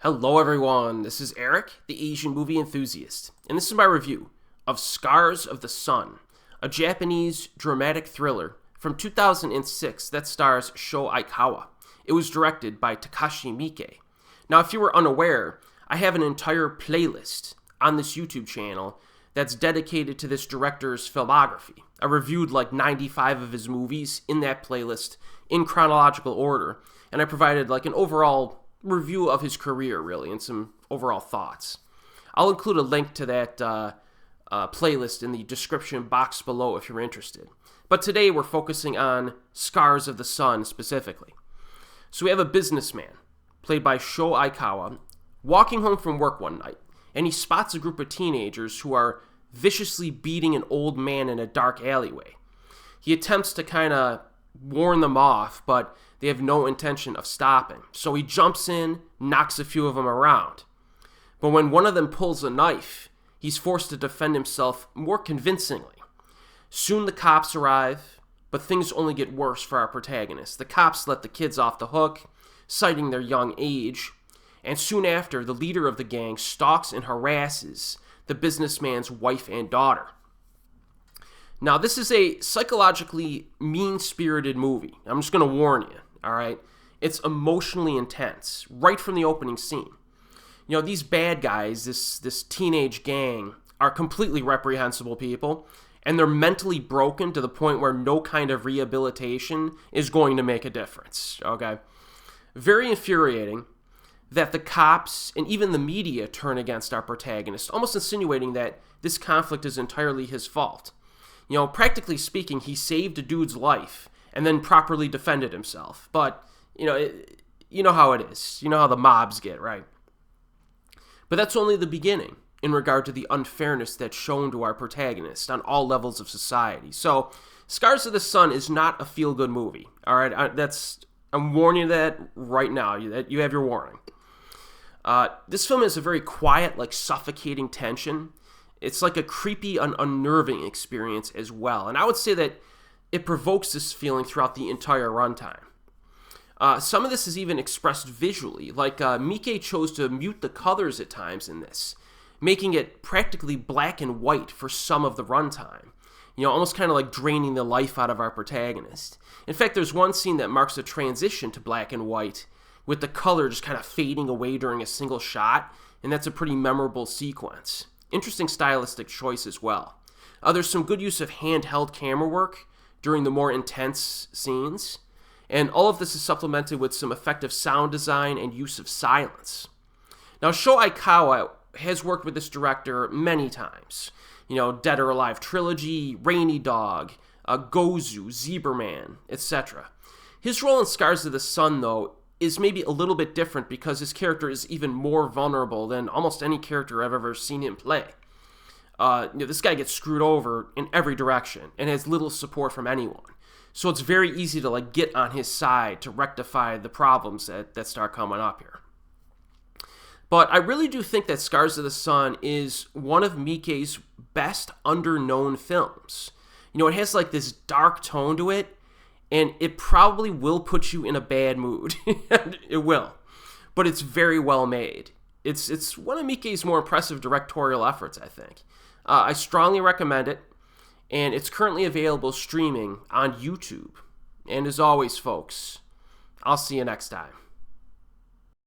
Hello everyone, this is Erik, the Asian movie enthusiast, and this is my review of Scars of the Sun, a Japanese dramatic thriller from 2006 that stars Sho Aikawa. It was directed by Takashi Miike. Now, if you were unaware, I have an entire playlist on this YouTube channel that's dedicated to this director's filmography. I reviewed like 95 of his movies in that playlist in chronological order, and I provided like an overall review of his career, really, and some overall thoughts. I'll include a link to that playlist in the description box below if you're interested. But today we're focusing on Scars of the Sun specifically. So we have a businessman, played by Sho Aikawa, walking home from work one night, and he spots a group of teenagers who are viciously beating an old man in a dark alleyway. He attempts to kind of warn them off, but they have no intention of stopping. So he jumps in, knocks a few of them around. But when one of them pulls a knife, he's forced to defend himself more convincingly. Soon the cops arrive, but things only get worse for our protagonist. The cops let the kids off the hook, citing their young age, and soon after, the leader of the gang stalks and harasses the businessman's wife and daughter. Now, this is a psychologically mean-spirited movie. I'm just going to warn you, all right? It's emotionally intense, right from the opening scene. You know, these bad guys, this teenage gang, are completely reprehensible people, and they're mentally broken to the point where no kind of rehabilitation is going to make a difference, okay? Very infuriating that the cops and even the media turn against our protagonist, almost insinuating that this conflict is entirely his fault. You know, practically speaking, he saved a dude's life and then properly defended himself. But, you know how it is. You know how the mobs get, right? But that's only the beginning in regard to the unfairness that's shown to our protagonist on all levels of society. So, Scars of the Sun is not a feel-good movie. All right, I'm warning you that right now. You have your warning. This film is a very quiet, like suffocating tension. It's like a creepy and unnerving experience as well. And I would say that it provokes this feeling throughout the entire runtime. Some of this is even expressed visually. Like Miike chose to mute the colors at times in this, making it practically black and white for some of the runtime. You know, almost kind of like draining the life out of our protagonist. In fact, there's one scene that marks a transition to black and white, with the color just kind of fading away during a single shot, and that's a pretty memorable sequence. Interesting stylistic choice as well. There's some good use of handheld camera work during the more intense scenes, and all of this is supplemented with some effective sound design and use of silence. Now, Sho Aikawa has worked with this director many times. You know, Dead or Alive Trilogy, Rainy Dog, Gozu, Zebraman, etc. His role in Scars of the Sun, though, is maybe a little bit different because his character is even more vulnerable than almost any character I've ever seen him play. This guy gets screwed over in every direction and has little support from anyone. So it's very easy to like get on his side to rectify the problems that start coming up here. But I really do think that Scars of the Sun is one of Miike's best under-known films. You know, it has like this dark tone to it, and it probably will put you in a bad mood. It will. But it's very well made. It's one of Miike's more impressive directorial efforts, I think. I strongly recommend it, and it's currently available streaming on YouTube. And as always, folks, I'll see you next time.